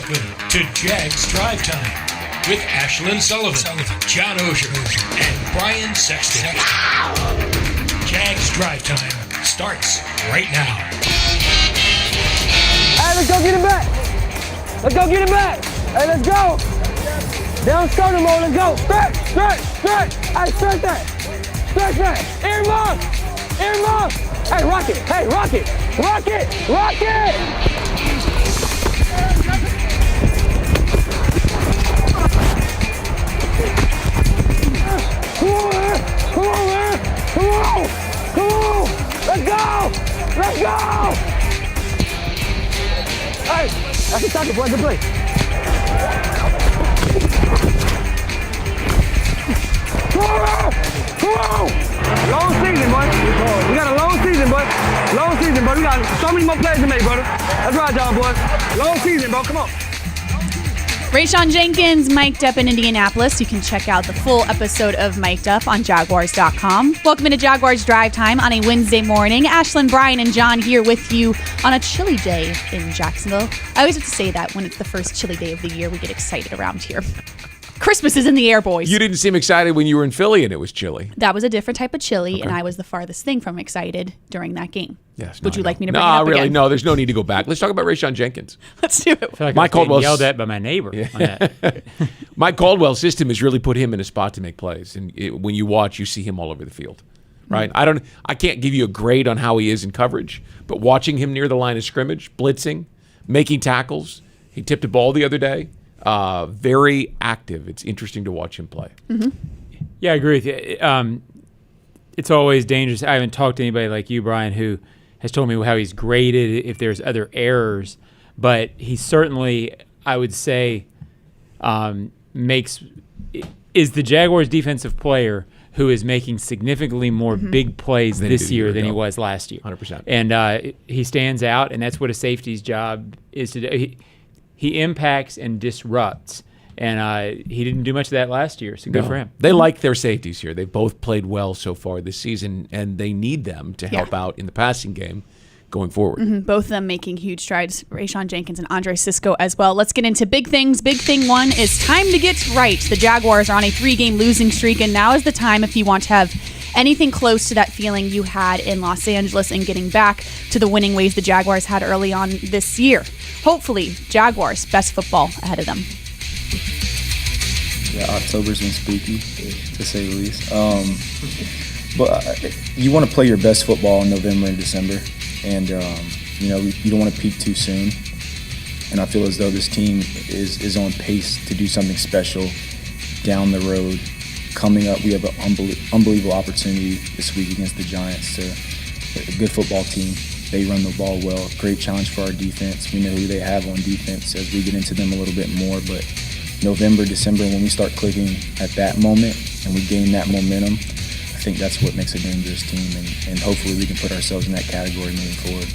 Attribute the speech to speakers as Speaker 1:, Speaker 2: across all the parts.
Speaker 1: Welcome to Jags Drive Time with Ashlyn Sullivan, John Oehser, and Brian Sexton. Jags Drive Time starts right now.
Speaker 2: Hey, let's go get it back. Let's go get it back. Hey, let's go. Down starter mode, let's go. Stretch, stretch, stretch. Hey, stretch that. Stretch that. Earmuff. Hey, rock it. Hey, rock it. Rock it. Rock it. Come on, man. Come on, man. Come on. Come on. Let's go. Let's go. Hey, that's a tackle, boy. Good play. Come on, man. Come on. Long season, boy. We got a long season, boy. Long season, bro. We got so many more plays to make, brother. That's right, y'all, boys. Long season, bro. Come on.
Speaker 3: Rayshawn Jenkins mic'd up in Indianapolis. You can check out the full episode of Mic'd Up on Jaguars.com. Welcome into Jaguars Drive Time on a Wednesday morning. Ashlyn, Brian, and John here with you on a chilly day in Jacksonville. I always have to say that when it's the first chilly day of the year, we get excited around here. Christmas is in the air, boys.
Speaker 4: You didn't seem excited when you were in Philly and it was chilly.
Speaker 3: That was a different type of chilly,
Speaker 4: Okay.
Speaker 3: and I was the farthest thing from excited during that game.
Speaker 4: Yes.
Speaker 3: Would you like me to bring it up
Speaker 4: really,
Speaker 3: again?
Speaker 4: no, there's no need to go back. Let's talk about Rayshawn Jenkins.
Speaker 3: Let's do it.
Speaker 5: I feel like
Speaker 4: Mike
Speaker 5: I was getting
Speaker 4: Caldwell's-
Speaker 5: yelled at by my neighbor on that.
Speaker 4: Mike Caldwell's system has really put him in a spot to make plays. And when you watch, you see him all over the field. Right? I can't give you a grade on how he is in coverage, but watching him near the line of scrimmage, blitzing, making tackles, he tipped a ball the other day. Very active. It's interesting to watch him play.
Speaker 3: Mm-hmm.
Speaker 5: Yeah, I agree with you. It's always dangerous. I haven't talked to anybody like you, Brian, who has told me how he's graded if there's other errors. But he certainly, I would say, is the Jaguars' defensive player who is making significantly more big plays this year than he was last year.
Speaker 4: 100%.
Speaker 5: And he stands out, and that's what a safety's job is to do. He impacts and disrupts, and he didn't do much of that last year, so good for him.
Speaker 4: They like their safeties here. They've both played well so far this season, and they need them to help out in the passing game going forward.
Speaker 3: Both of them making huge strides, Rayshawn Jenkins and Andre Sisco as well. Let's get into big things. Big thing one is time to get right. The Jaguars are on a 3-game losing streak, and now is the time if you want to have anything close to that feeling you had in Los Angeles and getting back to the winning ways the Jaguars had early on this year. Hopefully, Jaguars, best football ahead of them.
Speaker 6: Yeah, October's been spooky, to say the least. But you want to play your best football in November and December, and you don't want to peak too soon. And I feel as though this team is on pace to do something special down the road. Coming up, we have an unbelievable opportunity this week against the Giants. A good football team. They run the ball well. Great challenge for our defense. We know who they have on defense as we get into them a little bit more. But November, December, when we start clicking at that moment and we gain that momentum, I think that's what makes a dangerous team. And hopefully we can put ourselves in that category moving forward.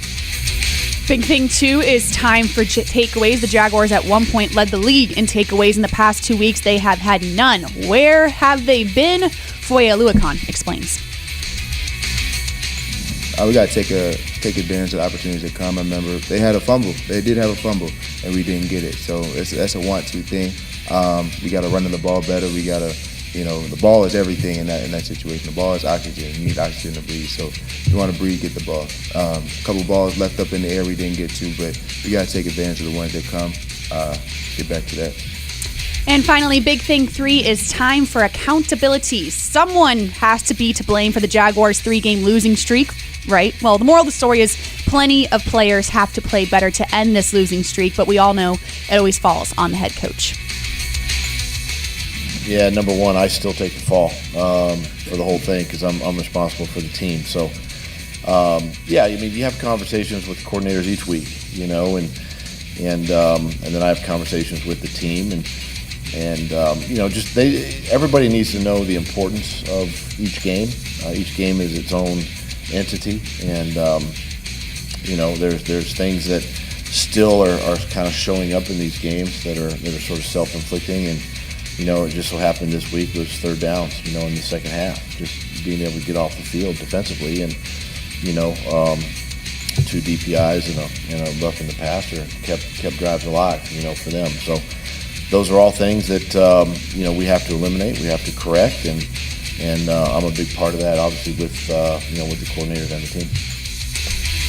Speaker 3: Big thing, too, is time for takeaways. The Jaguars at one point led the league in takeaways in the past 2 weeks. They have had none. Where have they been? Foye Aluakon explains.
Speaker 7: We got to take advantage of the opportunities that come. I remember they had a fumble. They did have a fumble, and we didn't get it. So that's a want-to thing. We got to run the ball better. We got to, the ball is everything in that situation. The ball is oxygen. You need oxygen to breathe. So you want to breathe, get the ball. A couple balls left up in the air we didn't get to, but we got to take advantage of the ones that come. Get back to that.
Speaker 3: And finally, big thing 3 is time for accountability. Someone has to be to blame for the Jaguars' 3-game losing streak, right? Well, the moral of the story is plenty of players have to play better to end this losing streak, but we all know it always falls on the head coach.
Speaker 8: Yeah, number one, I still take the fall for the whole thing because I'm responsible for the team. So, you have conversations with coordinators each week, and then I have conversations with the team, everybody needs to know the importance of each game. Each game is its own entity, and there's things that still are kind of showing up in these games that are sort of self-inflicting, and it just so happened this week was third downs, in the second half, just being able to get off the field defensively, and to 2 DPIs and a roughing the passer kept drives alive, for them. So those are all things that we have to eliminate, we have to correct, and I'm a big part of that, obviously, with the coordinators and the team.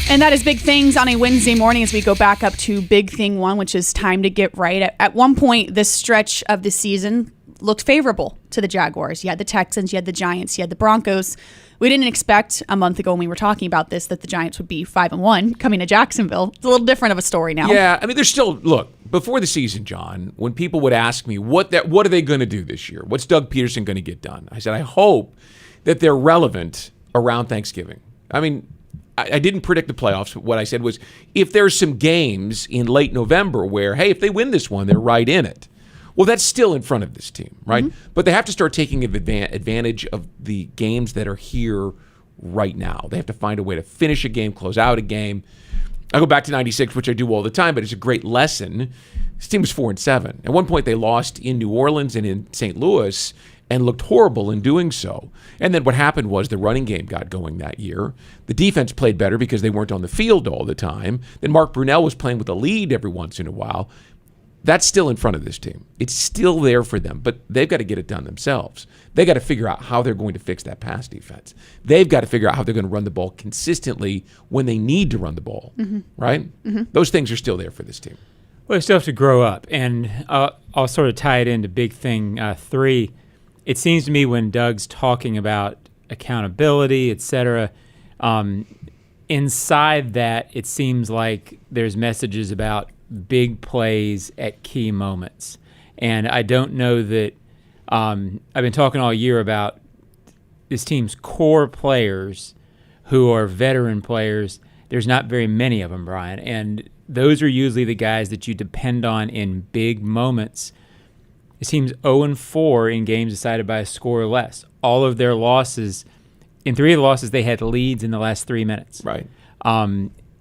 Speaker 3: And that is Big Things on a Wednesday morning as we go back up to Big Thing 1, which is time to get right. At one point, this stretch of the season looked favorable to the Jaguars. You had the Texans, you had the Giants, you had the Broncos. We didn't expect a month ago when we were talking about this that the Giants would be 5-1 coming to Jacksonville. It's a little different of a story now.
Speaker 4: Yeah, I mean, there's still, look, before the season, John, when people would ask me, what are they going to do this year? What's Doug Peterson going to get done? I said, I hope that they're relevant around Thanksgiving. I mean, I didn't predict the playoffs. What I said was, if there's some games in late November where, hey, if they win this one, they're right in it. Well, that's still in front of this team, right? Mm-hmm. But they have to start taking advantage of the games that are here right now. They have to find a way to finish a game, close out a game. I go back to 96, which I do all the time, but it's a great lesson. This team was 4-7. At one point, they lost in New Orleans and in St. Louis and looked horrible in doing so. And then what happened was the running game got going that year. The defense played better because they weren't on the field all the time. Then Mark Brunell was playing with a lead every once in a while. That's still in front of this team. It's still there for them, but they've got to get it done themselves. They got to figure out how they're going to fix that pass defense. They've got to figure out how they're going to run the ball consistently when they need to run the ball, right? Mm-hmm. Those things are still there for this team.
Speaker 5: Well, they still have to grow up, and I'll sort of tie it into Big Thing 3. It seems to me when Doug's talking about accountability, et cetera, inside that it seems like there's messages about big plays at key moments. And I don't know that I've been talking all year about this team's core players who are veteran players. There's not very many of them, Brian. And those are usually the guys that you depend on in big moments. It seems 0-4 in games decided by a score or less. All of their losses, in 3 of the losses, they had leads in the last 3 minutes.
Speaker 4: Right.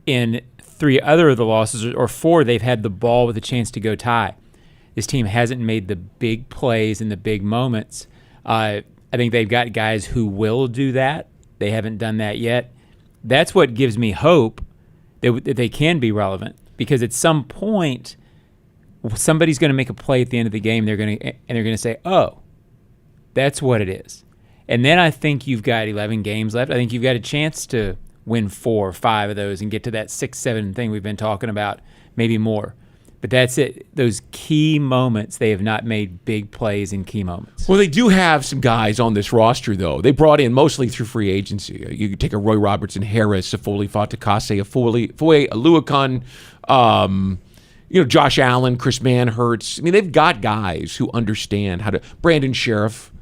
Speaker 5: In 3 other of the losses, or 4, they've had the ball with a chance to go tie. This team hasn't made the big plays in the big moments. I think they've got guys who will do that. They haven't done that yet. That's what gives me hope that they can be relevant, because at some point somebody's going to make a play at the end of the game. They're going to say, "Oh, that's what it is." And then I think you've got 11 games left. I think you've got a chance to win 4 or 5 of those and get to that 6-7 thing we've been talking about, maybe more. But that's it. Those key moments, they have not made big plays in key moments.
Speaker 4: Well, they do have some guys on this roster, though. They brought in mostly through free agency. You could take a Roy Robertson, Harris, Afoli Fatakase, Foye Aluakon, Josh Allen, Chris Manhertz. I mean, they've got guys who understand how to. Brandon Sheriff.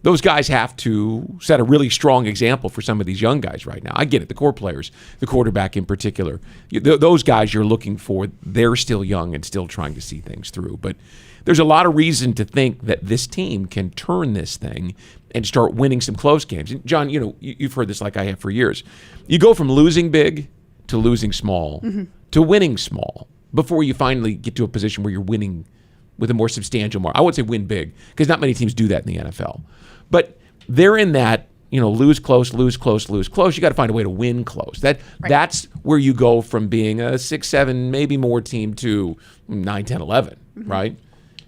Speaker 4: Those guys have to set a really strong example for some of these young guys right now. I get it, the core players, the quarterback in particular. Those guys you're looking for, they're still young and still trying to see things through. But there's a lot of reason to think that this team can turn this thing and start winning some close games. And John, you've heard this like I have for years. You go from losing big to losing small to winning small before you finally get to a position where you're winning with a more substantial margin. I wouldn't say win big, because not many teams do that in the NFL. But they're in that, lose close, lose close, lose close. You got to find a way to win close. That's where you go from being a 6-7, maybe more team to 9, 10, 11, right?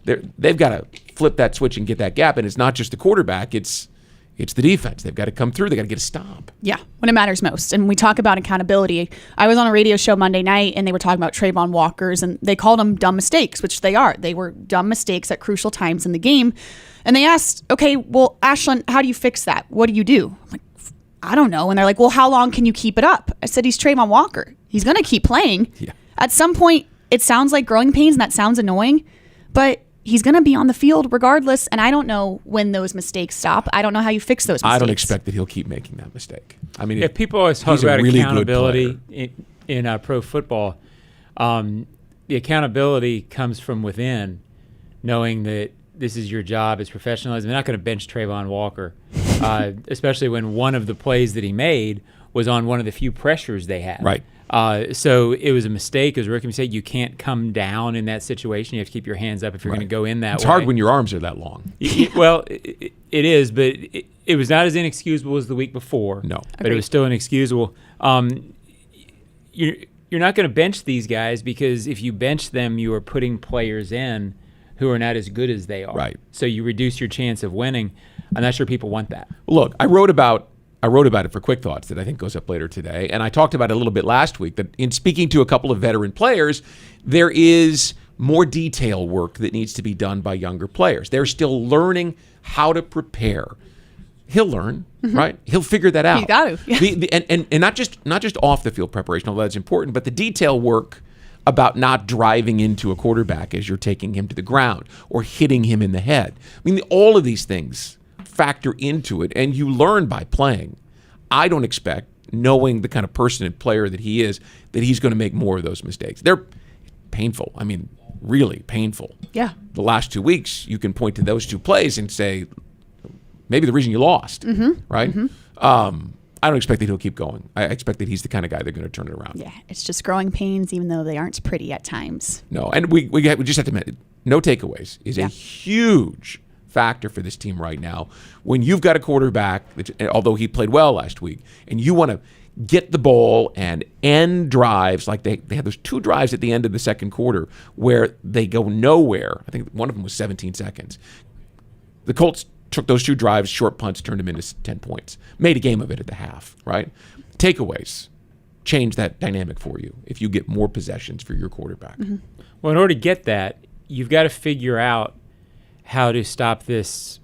Speaker 4: They've got to flip that switch and get that gap. And it's not just the quarterback, it's the defense. They've got to come through. They got to get a stop.
Speaker 3: Yeah, when it matters most. And we talk about accountability. I was on a radio show Monday night, and they were talking about Trayvon Walkers, and they called them dumb mistakes, which they are. They were dumb mistakes at crucial times in the game. And they asked, okay, well, Ashlyn, how do you fix that? What do you do? I'm like, I don't know. And they're like, well, how long can you keep it up? I said, he's Trayvon Walker. He's going to keep playing. Yeah. At some point, it sounds like growing pains, and that sounds annoying, but he's going to be on the field regardless, and I don't know when those mistakes stop. I don't know how you fix those mistakes.
Speaker 4: I don't expect that he'll keep making that mistake. I mean,
Speaker 5: if people always talk about really accountability in pro football, the accountability comes from within, knowing that this is your job, it's professionalism. They're not going to bench Trayvon Walker, especially when one of the plays that he made was on one of the few pressures they had.
Speaker 4: Right.
Speaker 5: So it was a mistake. It was a rookie mistake. You can't come down in that situation. You have to keep your hands up if you're going to go in that way.
Speaker 4: It's hard when your arms are that long.
Speaker 5: Well, it is, but it was not as inexcusable as the week before.
Speaker 4: No.
Speaker 5: But Agreed. It was still inexcusable. you're not going to bench these guys, because if you bench them, you are putting players in who are not as good as they are.
Speaker 4: Right.
Speaker 5: So you reduce your chance of winning. I'm not sure people want that.
Speaker 4: Look, I wrote about it for Quick Thoughts that I think goes up later today, and I talked about it a little bit last week, that in speaking to a couple of veteran players, there is more detail work that needs to be done by younger players. They're still learning how to prepare. He'll learn, right? He'll figure that out.
Speaker 3: You got to. Yeah.
Speaker 4: And not just off the field preparation, although that's important, but the detail work about not driving into a quarterback as you're taking him to the ground or hitting him in the head. I mean, all of these things factor into it, and you learn by playing. I don't expect, knowing the kind of person and player that he is, that he's going to make more of those mistakes. They're painful. I mean, really painful.
Speaker 3: Yeah.
Speaker 4: The last 2 weeks, you can point to those two plays and say, maybe the reason you lost, right? I don't expect that he'll keep going. I expect that he's the kind of guy they're going to turn it around.
Speaker 3: Yeah, it's just growing pains, even though they aren't pretty at times.
Speaker 4: No, and we just have to admit, no takeaways is a huge factor for this team right now. When you've got a quarterback, although he played well last week, and you want to get the ball and end drives, like they had those 2 drives at the end of the second quarter where they go nowhere. I think one of them was 17 seconds. The Colts took those 2 drives, short punts, turned them into 10 points. Made a game of it at the half, right? Takeaways change that dynamic for you if you get more possessions for your quarterback.
Speaker 5: Well, in order to get that, you've got to figure out how to stop this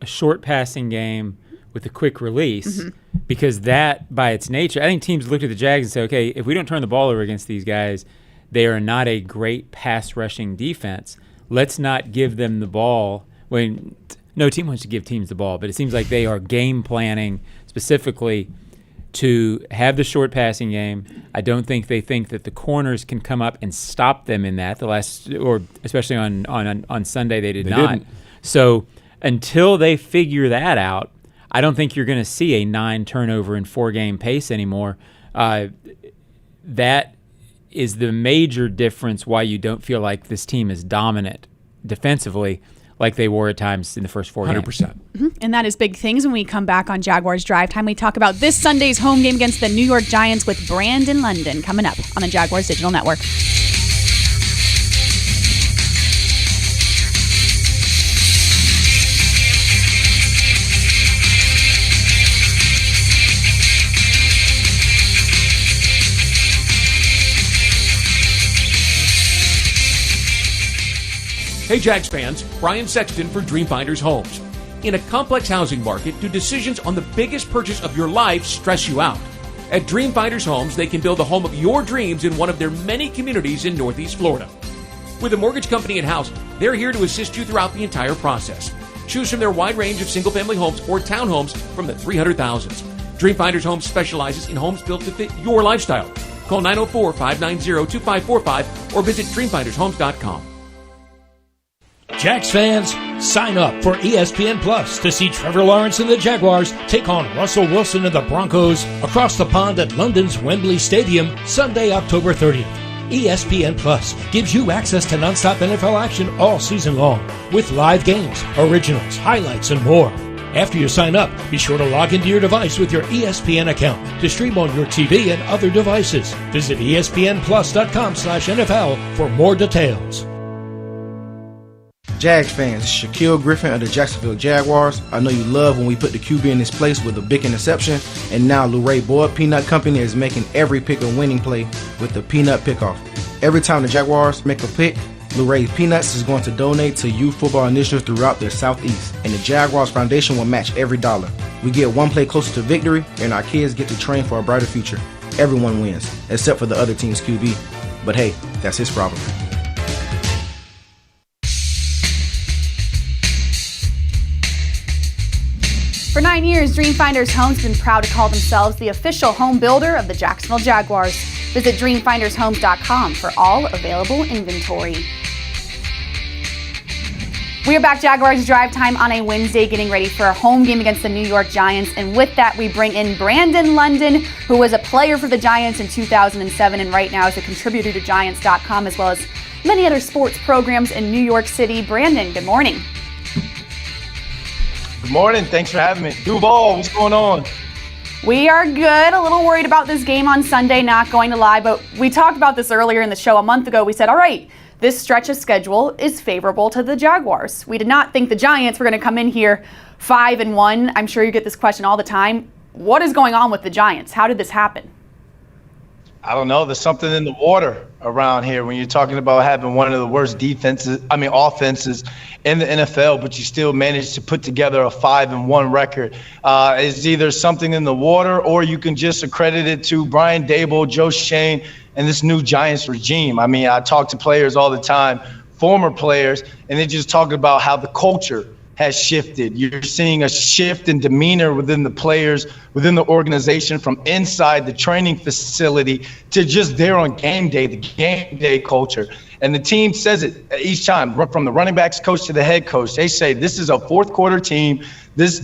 Speaker 5: a short passing game with a quick release, because that, by its nature, I think teams look at the Jags and say, okay, if we don't turn the ball over against these guys, they are not a great pass rushing defense. Let's not give them the ball. When no team wants to give teams the ball, but it seems like they are game planning specifically to have the short passing game. I don't think they think that the corners can come up and stop them in that. Or especially on Sunday, they didn't. So until they figure that out, I don't think you're going to see a 9 turnover in 4 game pace anymore. That is the major difference why you don't feel like this team is dominant defensively like they were at times in the first 4 games.
Speaker 4: 100%.
Speaker 3: And that is big things. When we come back on Jaguars Drive Time, we talk about this Sunday's home game against the New York Giants with Brandon London coming up on the Jaguars Digital Network.
Speaker 4: Hey Jags fans, Brian Sexton for Dreamfinders Homes. In a complex housing market, do decisions on the biggest purchase of your life stress you out? At Dreamfinders Homes, they can build the home of your dreams in one of their many communities in Northeast Florida. With a mortgage company in-house, they're here to assist you throughout the entire process. Choose from their wide range of single-family homes or townhomes from the 300,000s. Dreamfinders Homes specializes in homes built to fit your lifestyle. Call 904-590-2545 or visit dreamfindershomes.com.
Speaker 1: Jags fans, sign up for ESPN Plus to see Trevor Lawrence and the Jaguars take on Russell Wilson and the Broncos across the pond at London's Wembley Stadium Sunday, October 30th. ESPN Plus gives you access to nonstop NFL action all season long with live games, originals, highlights, and more. After you sign up, be sure to log into your device with your ESPN account to stream on your TV and other devices. Visit ESPNplus.com/NFL for more details.
Speaker 9: Jags fans, it's Shaquille Griffin of the Jacksonville Jaguars. I know you love when we put the QB in his place with a big interception, and now Luray Boyd Peanut Company is making every pick a winning play with the Peanut Pickoff. Every time the Jaguars make a pick, Luray Peanuts is going to donate to youth football initiatives throughout the Southeast, and the Jaguars Foundation will match every dollar. We get one play closer to victory, and our kids get to train for a brighter future. Everyone wins, except for the other team's QB. But hey, that's his problem.
Speaker 3: For 9 years, Dreamfinders Homes has been proud to call themselves the official home builder of the Jacksonville Jaguars. Visit dreamfindershomes.com for all available inventory. We are back, Jaguars Drive Time on a Wednesday, getting ready for a home game against the New York Giants. And with that, we bring in Brandon London, who was a player for the Giants in 2007 and right now is a contributor to Giants.com, as well as many other sports programs in New York City. Brandon, good morning.
Speaker 10: Good morning. Thanks for having me. Duval, what's going on?
Speaker 3: We are good. A little worried about this game on Sunday, not going to lie, but we talked about this earlier in the show a month ago. We said, all right, this stretch of schedule is favorable to the Jaguars. We did not think the Giants were going to come in here 5-1. I'm sure you get this question all the time. What is going on with the Giants? How did this happen?
Speaker 10: I don't know. There's something in the water around here when you're talking about having one of the worst offenses in the NFL, but you still managed to put together a 5-1 record. It's either something in the water, or you can just accredit it to Brian Daboll, Joe Schoen, and this new Giants regime. I mean, I talk to players all the time, former players, and they just talk about how the culture has shifted. You're seeing a shift in demeanor within the players, within the organization, from inside the training facility to just there on game day, the game day culture. And the team says it each time, from the running backs coach to the head coach. They say this is a fourth quarter team. This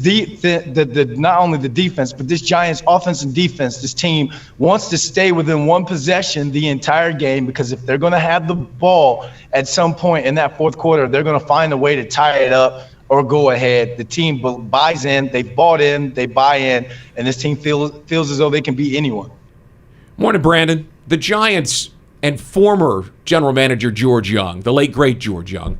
Speaker 10: not only the defense, but this Giants offense and defense, this team wants to stay within one possession the entire game, because if they're going to have the ball at some point in that fourth quarter, they're going to find a way to tie it up or go ahead. The team buys in, they bought in, they buy in, and this team feels as though they can beat anyone.
Speaker 4: Morning, Brandon. The Giants and former general manager George Young, the late, great George Young,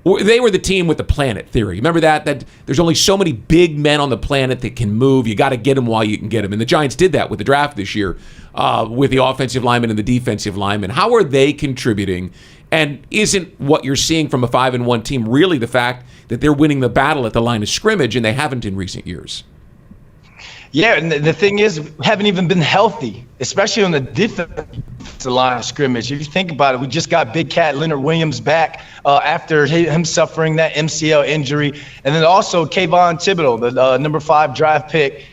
Speaker 4: they were the team with the planet theory. Remember that there's only so many big men on the planet that can move. You got to get them while you can get them. And the Giants did that with the draft this year with the offensive linemen and the defensive linemen. How are they contributing? And isn't what you're seeing from a 5-1 team really the fact that they're winning the battle at the line of scrimmage, and they haven't in recent years?
Speaker 10: Yeah, and the thing is, we haven't even been healthy, especially on the defensive line of scrimmage. If you think about it, we just got Big Cat Leonard Williams back after him suffering that MCL injury. And then also Kayvon Thibodeau, the number 5 draft pick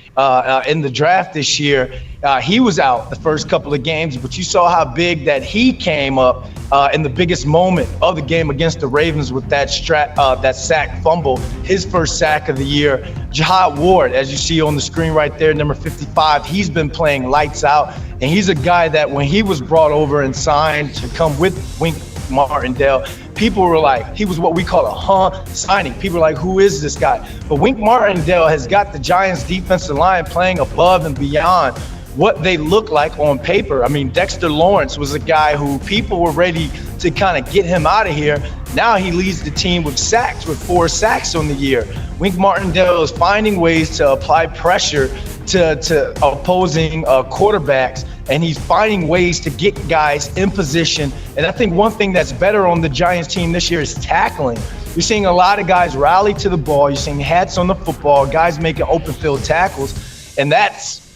Speaker 10: in the draft this year. He was out the first couple of games, but you saw how big that he came up in the biggest moment of the game against the Ravens with that sack fumble, his first sack of the year. Jihad Ward, as you see on the screen right there, number 55, he's been playing lights out, and he's a guy that when he was brought over and signed to come with Wink Martindale, people were like, he was what we call a signing. People were like, who is this guy? But Wink Martindale has got the Giants defensive line playing above and beyond what they look like on paper. I mean, Dexter Lawrence was a guy who people were ready to kind of get him out of here. Now he leads the team with 4 sacks on the year. Wink Martindale is finding ways to apply pressure to opposing quarterbacks, and he's finding ways to get guys in position. And I think one thing that's better on the Giants team this year is tackling. You're seeing a lot of guys rally to the ball. You're seeing hats on the football, guys making open field tackles, and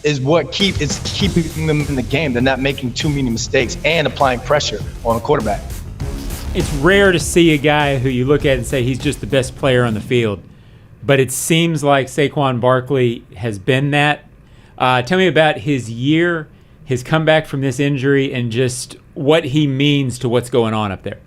Speaker 10: is what keeping them in the game. They're not making too many mistakes and applying pressure on the quarterback.
Speaker 5: It's rare to see a guy who you look at and say he's just the best player on the field, but it seems like Saquon Barkley has been that. Tell me about his year, his comeback from this injury, and just what he means to what's going on up there.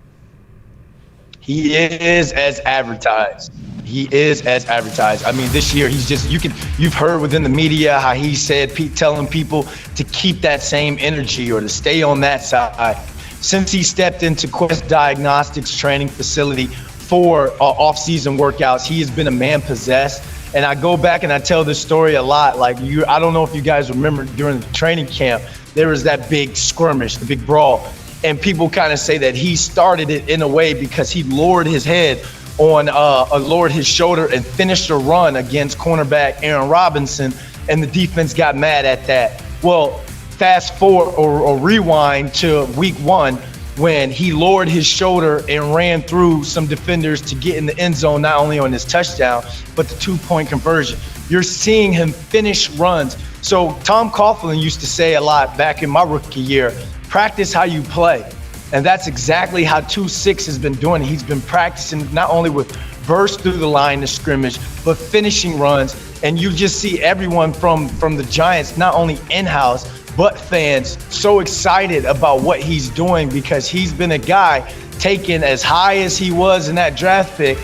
Speaker 10: He is as advertised. I mean, this year you've heard within the media how he said, telling people to keep that same energy or to stay on that side. Since he stepped into Quest Diagnostics training facility for off-season workouts, he has been a man possessed. And I go back and I tell this story a lot. Like, I don't know if you guys remember during the training camp, there was that big skirmish, the big brawl. And people kind of say that he started it in a way because he lowered his head lowered his shoulder and finished a run against cornerback Aaron Robinson, and the defense got mad at that. Well, fast forward or rewind to week 1 when he lowered his shoulder and ran through some defenders to get in the end zone, not only on his touchdown, but the 2-point conversion. You're seeing him finish runs. So Tom Coughlin used to say a lot back in my rookie year, practice how you play. And that's exactly how 2-6 has been doing. He's been practicing not only with burst through the line of scrimmage, but finishing runs. And you just see everyone from the Giants, not only in-house, but fans, so excited about what he's doing, because he's been a guy taken as high as he was in that draft pick,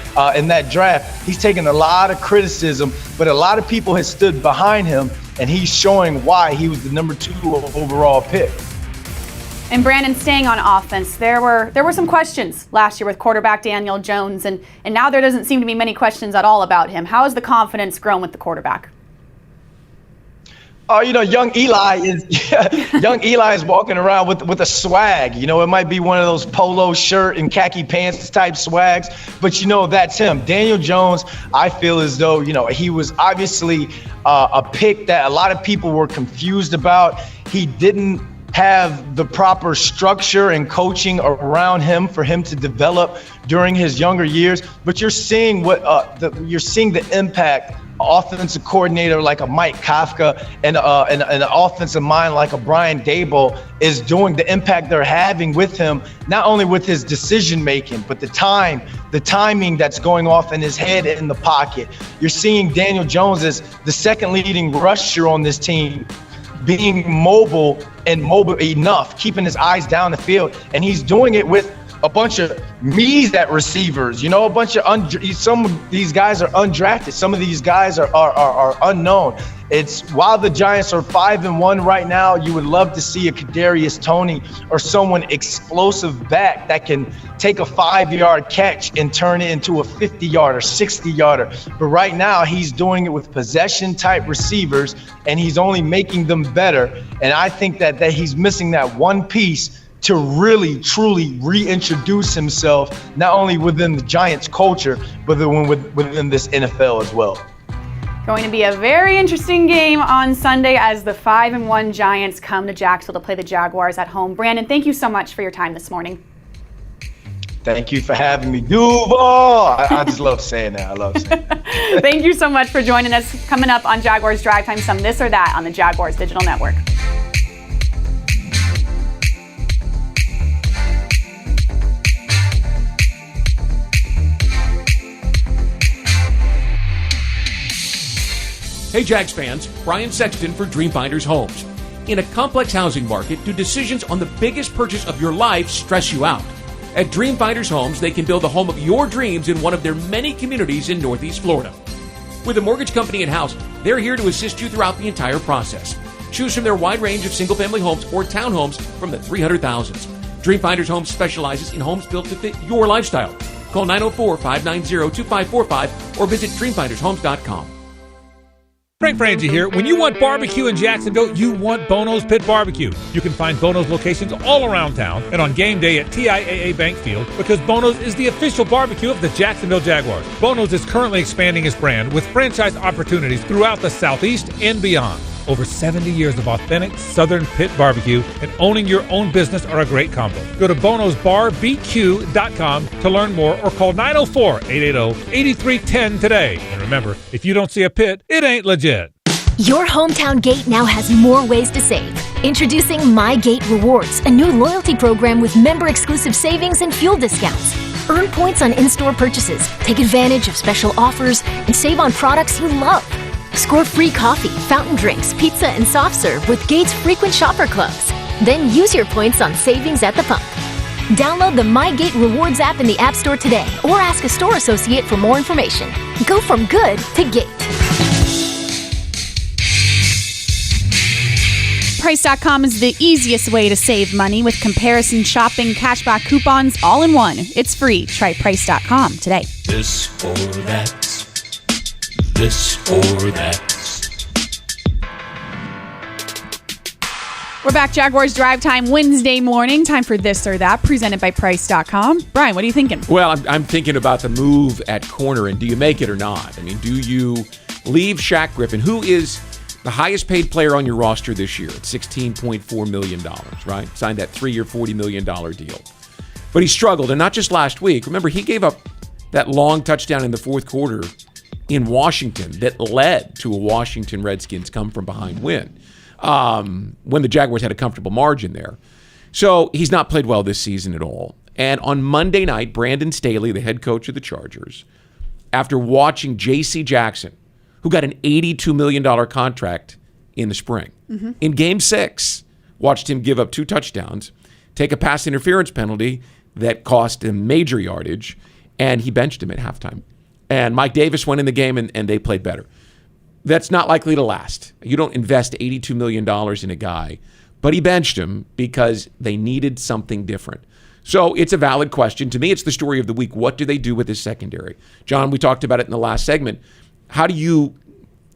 Speaker 10: he's taken a lot of criticism, but a lot of people have stood behind him, and he's showing why he was the number 2 overall pick.
Speaker 3: And Brandon, staying on offense, there were some questions last year with quarterback Daniel Jones, and now there doesn't seem to be many questions at all about him. How has the confidence grown with the quarterback?
Speaker 10: Oh, young Eli is walking around with a swag. It might be one of those polo shirt and khaki pants type swags, but that's him. Daniel Jones, I feel as though, he was obviously a pick that a lot of people were confused about. He didn't have the proper structure and coaching around him for him to develop during his younger years, but you're seeing the impact offensive coordinator like a Mike Kafka and an offensive mind like a Brian Daboll is doing, the impact they're having with him, not only with his decision making, but the timing that's going off in his head and in the pocket. You're seeing Daniel Jones as the second leading rusher on this team, being mobile enough, keeping his eyes down the field, and he's doing it with a bunch of me's at receivers, a bunch of some of these guys are undrafted. Some of these guys are unknown. It's while the Giants are 5-1 right now, you would love to see a Kadarius Toney or someone explosive back that can take a 5-yard catch and turn it into a 50-yarder, 60-yarder. But right now, he's doing it with possession-type receivers, and he's only making them better. And I think that he's missing that one piece to really, truly reintroduce himself, not only within the Giants culture, but within this NFL as well.
Speaker 3: Going to be a very interesting game on Sunday as the 5-1 Giants come to Jacksonville to play the Jaguars at home. Brandon, thank you so much for your time this morning.
Speaker 10: Thank you for having me. Duval! I just love saying that. I love saying that.
Speaker 3: Thank you so much for joining us. Coming up on Jaguars Drive Time, some this or that on the Jaguars Digital Network.
Speaker 1: Hey Jags fans, Brian Sexton for Dreamfinders Homes. In a complex housing market, do decisions on the biggest purchase of your life stress you out? At Dreamfinders Homes, they can build the home of your dreams in one of their many communities in Northeast Florida. With a mortgage company in-house, they're here to assist you throughout the entire process. Choose from their wide range of single-family homes or townhomes from the 300,000s. Dreamfinders Homes specializes in homes built to fit your lifestyle. Call 904-590-2545 or visit dreamfindershomes.com.
Speaker 11: Frank Frangie here. When you want barbecue in Jacksonville, you want Bono's Pit Barbecue. You can find Bono's locations all around town and on game day at TIAA Bank Field because Bono's is the official barbecue of the Jacksonville Jaguars. Bono's is currently expanding its brand with franchise opportunities throughout the Southeast and beyond. Over 70 years of authentic Southern pit barbecue and owning your own business are a great combo. Go to bonosbarbq.com to learn more or call 904-880-8310 today. And remember, if you don't see a pit, it ain't legit.
Speaker 12: Your hometown gate now has more ways to save. Introducing My Gate Rewards, a new loyalty program with member-exclusive savings and fuel discounts. Earn points on in-store purchases, take advantage of special offers, and save on products you love. Score free coffee, fountain drinks, pizza, and soft serve with Gates Frequent Shopper Clubs. Then use your points on savings at the pump. Download the My Gate Rewards app in the App Store today or ask a store associate for more information. Go from good to Gate.
Speaker 3: Price.com is the easiest way to save money with comparison shopping, cashback coupons, all in one. It's free. Try Price.com today.
Speaker 1: This or that. This or that.
Speaker 3: We're back, Jaguars Drive Time Wednesday morning. Time for This or That, presented by Price.com. Brian, what are you thinking?
Speaker 4: Well, I'm thinking about the move at corner, and do you make it or not? I mean, do you leave Shaq Griffin, who is the highest paid player on your roster this year at $16.4 million, right? Signed that 3-year, $40 million deal. But he struggled, and not just last week. Remember, he gave up that long touchdown in the fourth quarter in Washington that led to a Washington Redskins come-from-behind win when the Jaguars had a comfortable margin there. So he's not played well this season at all. And on Monday night, Brandon Staley, the head coach of the Chargers, after watching J.C. Jackson, who got an $82 million contract in the spring, in Game 6, watched him give up 2 touchdowns, take a pass interference penalty that cost him major yardage, and he benched him at halftime. And Mike Davis went in the game, and they played better. That's not likely to last. You don't invest $82 million in a guy. But he benched him because they needed something different. So it's a valid question. To me, it's the story of the week. What do they do with this secondary? John, we talked about it in the last segment. How do you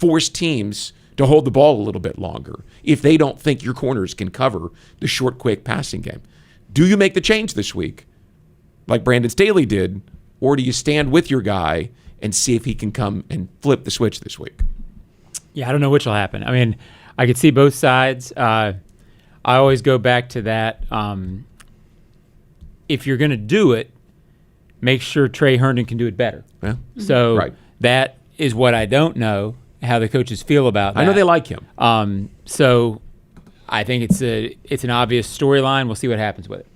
Speaker 4: force teams to hold the ball a little bit longer if they don't think your corners can cover the short, quick passing game. Do you make the change this week like Brandon Staley did, or do you stand with your guy and see if he can come and flip the switch this week?
Speaker 5: Yeah, I don't know which will happen. I mean, I could see both sides. I always go back to that. If you're going to do it, make sure Trey Herndon can do it better.
Speaker 4: Yeah.
Speaker 5: So that is what I don't know, how the coaches feel about that.
Speaker 4: I know they like him.
Speaker 5: So I think it's an obvious storyline. We'll see what happens with it.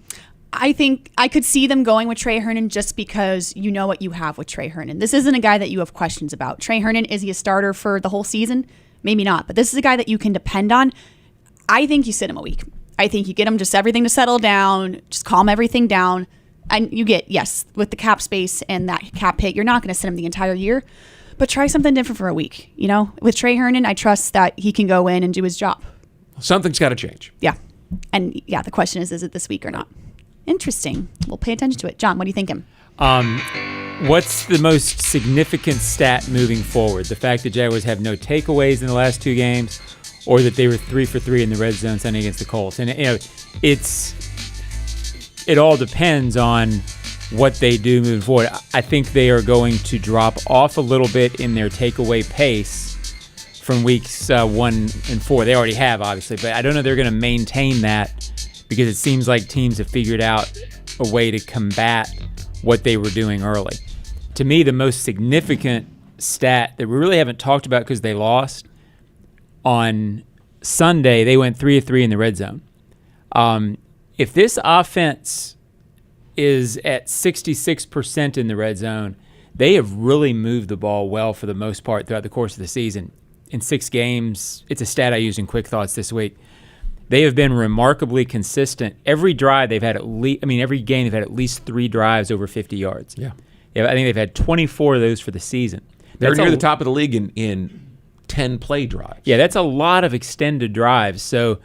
Speaker 3: I think I could see them going with Trey Herndon just because you know what you have with Trey Herndon. This isn't a guy that you have questions about. Trey Herndon, is he a starter for the whole season? Maybe not, but this is a guy that you can depend on. I think you sit him a week. I think you get him just everything to settle down, just calm everything down, and you get, yes, with the cap space and that cap hit, you're not going to sit him the entire year, but try something different for a week. You know, with Trey Herndon, I trust that he can go in and do his job.
Speaker 4: Something's got to change.
Speaker 3: Yeah. And yeah, the question is it this week or not? Interesting. We'll pay attention to it. John, what are you thinking?
Speaker 5: What's the most significant stat moving forward? The fact that Jaguars have no takeaways in the last 2 games, or that they were 3 for 3 in the red zone Sunday against the Colts? And you know, it all depends on what they do moving forward. I think they are going to drop off a little bit in their takeaway pace from weeks 1 and 4. They already have, obviously, but I don't know they're going to maintain that, because it seems like teams have figured out a way to combat what they were doing early. To me, the most significant stat that we really haven't talked about because they lost, on Sunday, they went 3 of 3 in the red zone. If this offense is at 66% in the red zone, they have really moved the ball well for the most part throughout the course of the season. In 6 games, it's a stat I used in Quick Thoughts this week. They have been remarkably consistent. Every drive they've had every game they've had at least 3 drives over 50 yards.
Speaker 4: Yeah.
Speaker 5: I think they've had 24 of those for the season.
Speaker 4: They're near the top of the league in 10 play drives.
Speaker 5: Yeah, that's a lot of extended drives. So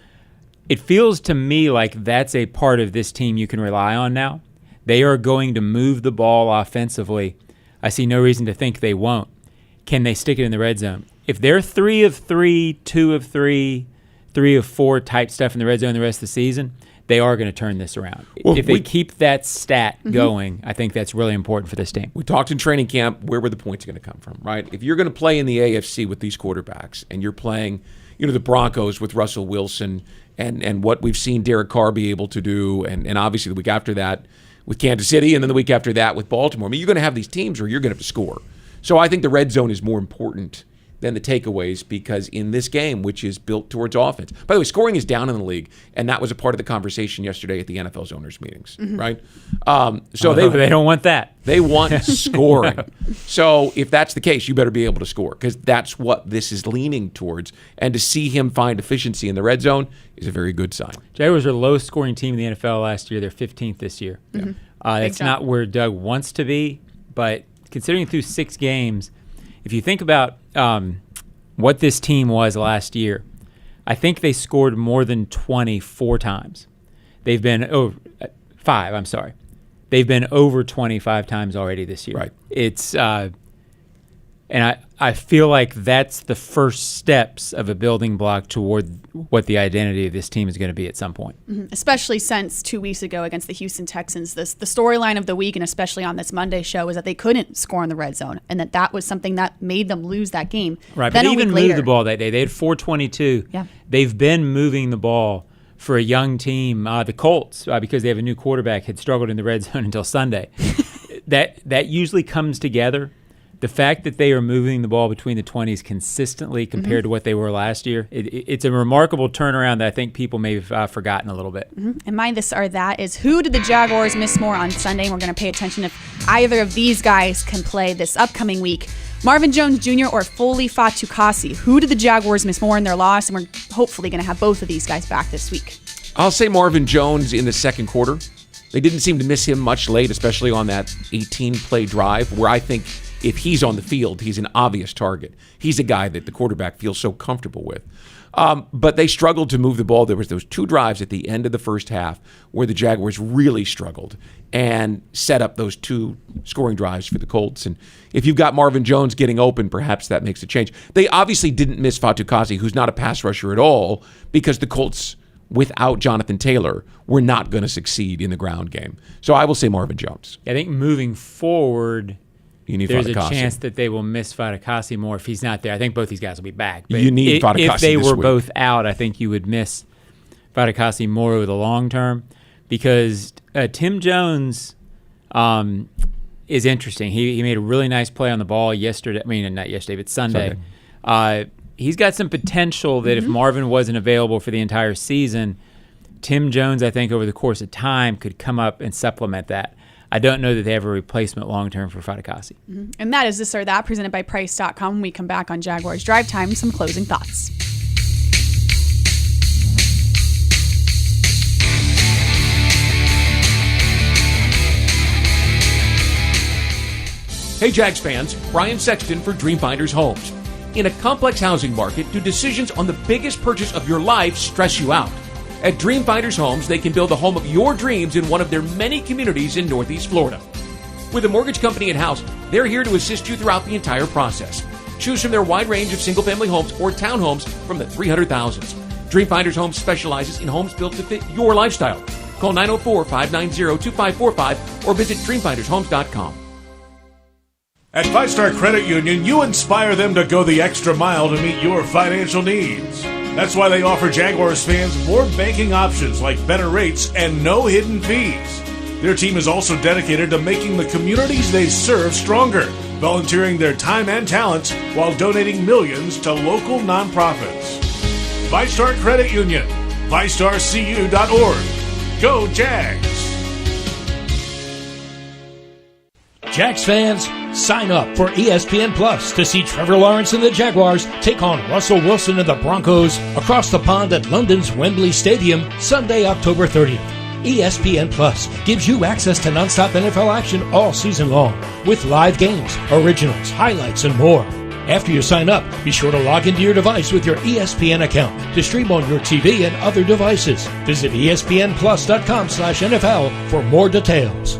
Speaker 5: it feels to me like that's a part of this team you can rely on now. They are going to move the ball offensively. I see no reason to think they won't. Can they stick it in the red zone? If they're 3 of 3, 2 of 3, 3 of 4 type stuff in the red zone the rest of the season, they are going to turn this around.
Speaker 4: Well,
Speaker 5: if they keep that stat going, I think that's really important for this team.
Speaker 4: We talked in training camp, where were the points going to come from, right? If you're going to play in the AFC with these quarterbacks, and you're playing, the Broncos with Russell Wilson and what we've seen Derek Carr be able to do, and obviously the week after that with Kansas City, and then the week after that with Baltimore. I mean, you're going to have these teams where you're going to have to score. So I think the red zone is more important than the takeaways, because in this game, which is built towards offense. By the way, scoring is down in the league, and that was a part of the conversation yesterday at the NFL's owners' meetings, right? So
Speaker 5: they don't want that.
Speaker 4: They want scoring. So if that's the case, you better be able to score, because that's what this is leaning towards. And to see him find efficiency in the red zone is a very good sign.
Speaker 5: Jaguars are the lowest scoring team in the NFL last year. They're 15th this year. That's not where Doug wants to be, but considering through 6 games, if you think about what this team was last year, I think they scored more than 24 times. They've been over 5. I'm sorry. They've been over 25 times already this year.
Speaker 4: Right.
Speaker 5: It's and I feel like that's the first steps of a building block toward what the identity of this team is going to be at some point.
Speaker 3: Especially since 2 weeks ago against the Houston Texans, the storyline of the week, and especially on this Monday show, was that they couldn't score in the red zone, and that was something that made them lose that game.
Speaker 5: Right,
Speaker 3: then
Speaker 5: but they even moved the ball that day. They had 422.
Speaker 3: Yeah.
Speaker 5: They've been moving the ball for a young team. The Colts, because they have a new quarterback, had struggled in the red zone until Sunday. That usually comes together. The fact that they are moving the ball between the 20s consistently compared to what they were last year, it's a remarkable turnaround that I think people may have forgotten a little bit.
Speaker 3: And my this or that is, who did the Jaguars miss more on Sunday? And we're going to pay attention if either of these guys can play this upcoming week. Marvin Jones Jr. or Foley Fatukasi. Who did the Jaguars miss more in their loss? And we're hopefully going to have both of these guys back this week.
Speaker 4: I'll say Marvin Jones in the second quarter. They didn't seem to miss him much late, especially on that 18-play drive, where I think if he's on the field, he's an obvious target. He's a guy that the quarterback feels so comfortable with. But they struggled to move the ball. There was those 2 drives at the end of the first half where the Jaguars really struggled and set up those 2 scoring drives for the Colts. And if you've got Marvin Jones getting open, perhaps that makes a change. They obviously didn't miss Fatukasi, who's not a pass rusher at all, because the Colts, without Jonathan Taylor, were not going to succeed in the ground game. So I will say Marvin Jones.
Speaker 5: I think moving forward, there's
Speaker 4: Fatukasi.
Speaker 5: a chance that they will miss Fatukasi more if he's not there. I think both these guys will be back. But
Speaker 4: You need Fatukasi
Speaker 5: if they
Speaker 4: this
Speaker 5: were
Speaker 4: week.
Speaker 5: both out, I think you would miss Fatukasi more over the long term, because Tim Jones is interesting. He made a really nice play on the ball yesterday. I mean, not yesterday, but Sunday. He's got some potential that if Marvin wasn't available for the entire season, Tim Jones, I think, over the course of time could come up and supplement that. I don't know that they have a replacement long-term for Fatukasi.
Speaker 3: And that is This or That, presented by Price.com. When we come back on Jaguars Drive Time, some closing thoughts.
Speaker 1: Hey Jags fans, Brian Sexton for Dreamfinders Homes. In a complex housing market, do decisions on the biggest purchase of your life stress you out? At Dreamfinders Homes, they can build the home of your dreams in one of their many communities in Northeast Florida. With a mortgage company in-house, they're here to assist you throughout the entire process. Choose from their wide range of single-family homes or townhomes from the 300,000s. Dreamfinders Homes specializes in homes built to fit your lifestyle. Call 904-590-2545 or visit dreamfindershomes.com.
Speaker 13: At Five Star Credit Union, you inspire them to go the extra mile to meet your financial needs. That's why they offer Jaguars fans more banking options like better rates and no hidden fees. Their team is also dedicated to making the communities they serve stronger, volunteering their time and talents while donating millions to local nonprofits. Five Star Credit Union, FiveStarCU.org. Go Jags!
Speaker 1: Jags fans, sign up for ESPN Plus to see Trevor Lawrence and the Jaguars take on Russell Wilson and the Broncos across the pond at London's Wembley Stadium Sunday, October 30th. ESPN Plus gives you access to nonstop NFL action all season long with live games, originals, highlights, and more. After you sign up, be sure to log into your device with your ESPN account to stream on your TV and other devices. Visit ESPNplus.com/NFL for more details.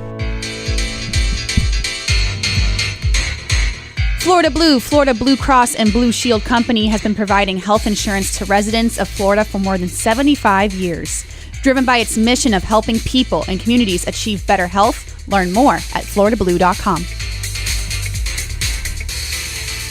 Speaker 3: Florida Blue Cross and Blue Shield Company has been providing health insurance to residents of Florida for more than 75 years. Driven by its mission of helping people and communities achieve better health, learn more at floridablue.com.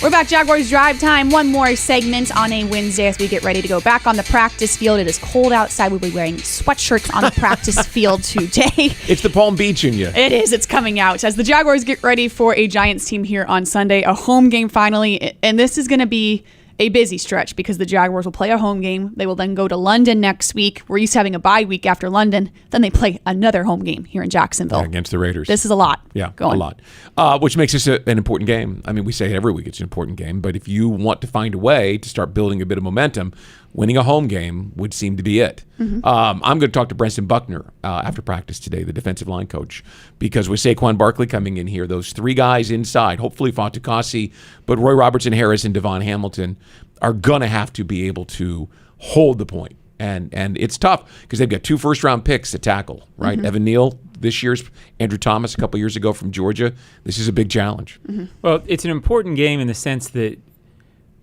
Speaker 3: We're back, Jaguars Drive Time. One more segment on a Wednesday as we get ready to go back on the practice field. It is cold outside. We'll be wearing sweatshirts on the practice field today.
Speaker 4: It's the Palm Beach in you.
Speaker 3: It is. It's coming out as the Jaguars get ready for a Giants team here on Sunday, a home game finally. And this is going to be a busy stretch because the Jaguars will play a home game. They will then go to London next week. We're used to having a bye week after London. Then they play another home game here in Jacksonville.
Speaker 4: Against the Raiders.
Speaker 3: This is a lot.
Speaker 4: Yeah,
Speaker 3: going.
Speaker 4: a lot. Which makes this an important game. I mean, we say every week it's an important game, but if you want to find a way to start building a bit of momentum, winning a home game would seem to be it.
Speaker 3: Mm-hmm.
Speaker 4: I'm going to talk to Brenton Buckner after practice today, the defensive line coach, because with Saquon Barkley coming in here, those 3 guys inside, hopefully Fatukasi, but Roy Robertson-Harris and Devon Hamilton are going to have to be able to hold the point. And it's tough because they've got 2 first-round picks to tackle, right?
Speaker 3: Mm-hmm.
Speaker 4: Evan Neal this year's, Andrew Thomas a couple years ago from Georgia. This is a big challenge.
Speaker 3: Mm-hmm.
Speaker 5: Well, it's an important game in the sense that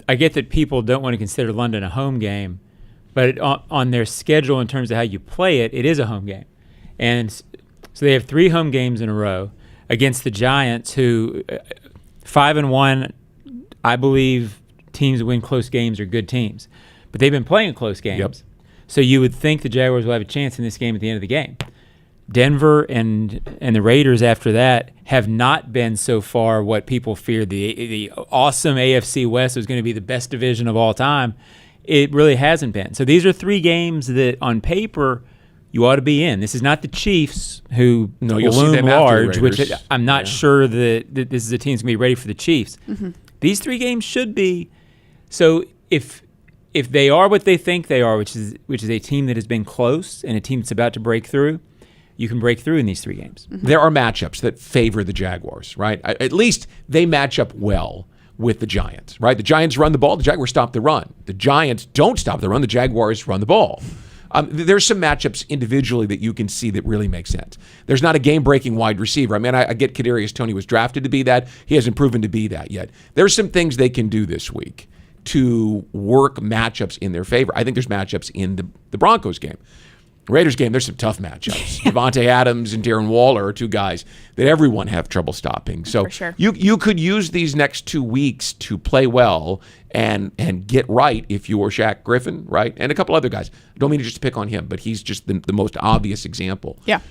Speaker 5: I get that people don't want to consider London a home game, but on their schedule in terms of how you play it, it is a home game. And so they have 3 home games in a row against the Giants, who 5-1, I believe teams that win close games are good teams. But they've been playing close games.
Speaker 4: Yep.
Speaker 5: So you would think the Jaguars will have a chance in this game at the end of the game. Denver and the Raiders after that have not been so far what people feared. The awesome AFC West was going to be the best division of all time. It really hasn't been. So these are 3 games that on paper you ought to be in. This is not the Chiefs who
Speaker 4: you'll see
Speaker 5: loom
Speaker 4: them after the
Speaker 5: large, which
Speaker 4: Raiders.
Speaker 5: I'm not sure that this is a team that's going to be ready for the Chiefs.
Speaker 3: Mm-hmm.
Speaker 5: These 3 games should be. So if they are what they think they are, which is a team that has been close and a team that's about to break through, you can break through in these 3 games.
Speaker 4: There are matchups that favor the Jaguars, right? At least they match up well with the Giants, right? The Giants run the ball, the Jaguars stop the run. The Giants don't stop the run, the Jaguars run the ball. There's some matchups individually that you can see that really make sense. There's not a game-breaking wide receiver. I mean, I get Kadarius Toney was drafted to be that. He hasn't proven to be that yet. There's some things they can do this week to work matchups in their favor. I think there's matchups in the Broncos game. Raiders game, there's some tough matchups. Devontae Adams and Darren Waller are 2 guys that everyone have trouble stopping. So
Speaker 3: For sure.
Speaker 4: you could use these next 2 weeks to play well and get right if you're Shaq Griffin, right? And a couple other guys. I don't mean to just pick on him, but he's just the most obvious example.
Speaker 3: Yeah.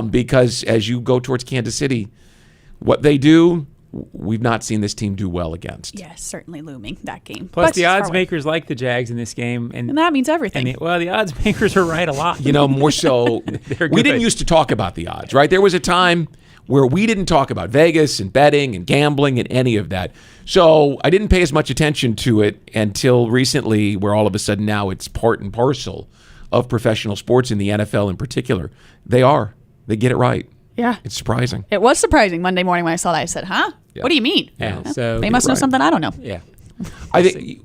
Speaker 4: Because as you go towards Kansas City, what they do, we've not seen this team do well against.
Speaker 3: Yes, certainly looming, that game.
Speaker 5: Plus,
Speaker 3: But
Speaker 5: the
Speaker 3: it's far
Speaker 5: odds
Speaker 3: away.
Speaker 5: makers like the Jags in this game.
Speaker 3: And that means everything.
Speaker 5: The odds makers are right a lot.
Speaker 4: More so. We didn't used to talk about the odds, right? There was a time where we didn't talk about Vegas and betting and gambling and any of that. So I didn't pay as much attention to it until recently, where all of a sudden now it's part and parcel of professional sports, in the NFL in particular. They get it right.
Speaker 3: Yeah.
Speaker 4: It's surprising.
Speaker 3: It was surprising Monday morning when I saw that. I said, huh?
Speaker 4: Yeah.
Speaker 3: What do you mean?
Speaker 5: Yeah, so
Speaker 3: they must know something I don't know.
Speaker 5: Yeah.
Speaker 4: I think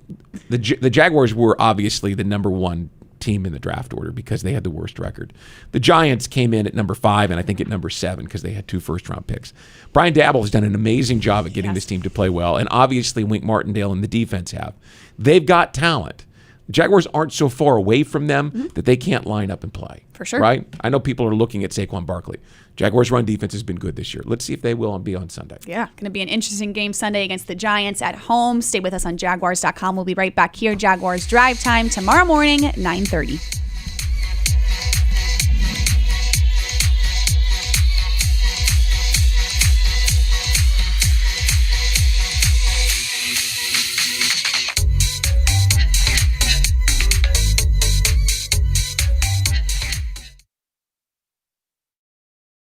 Speaker 4: the Jaguars were obviously the number 1 team in the draft order because they had the worst record. The Giants came in at number 5 and I think at number 7 because they had 2 first-round picks. Brian Daboll has done an amazing job at getting this team to play well, and obviously Wink Martindale and the defense have. They've got talent. The Jaguars aren't so far away from them that they can't line up and play.
Speaker 3: For sure.
Speaker 4: Right? I know people are looking at Saquon Barkley. Jaguars' run defense has been good this year. Let's see if they will be on Sunday.
Speaker 3: Yeah, going to be an interesting game Sunday against the Giants at home. Stay with us on Jaguars.com. We'll be right back here. Jaguars Drive Time tomorrow morning, 9:30.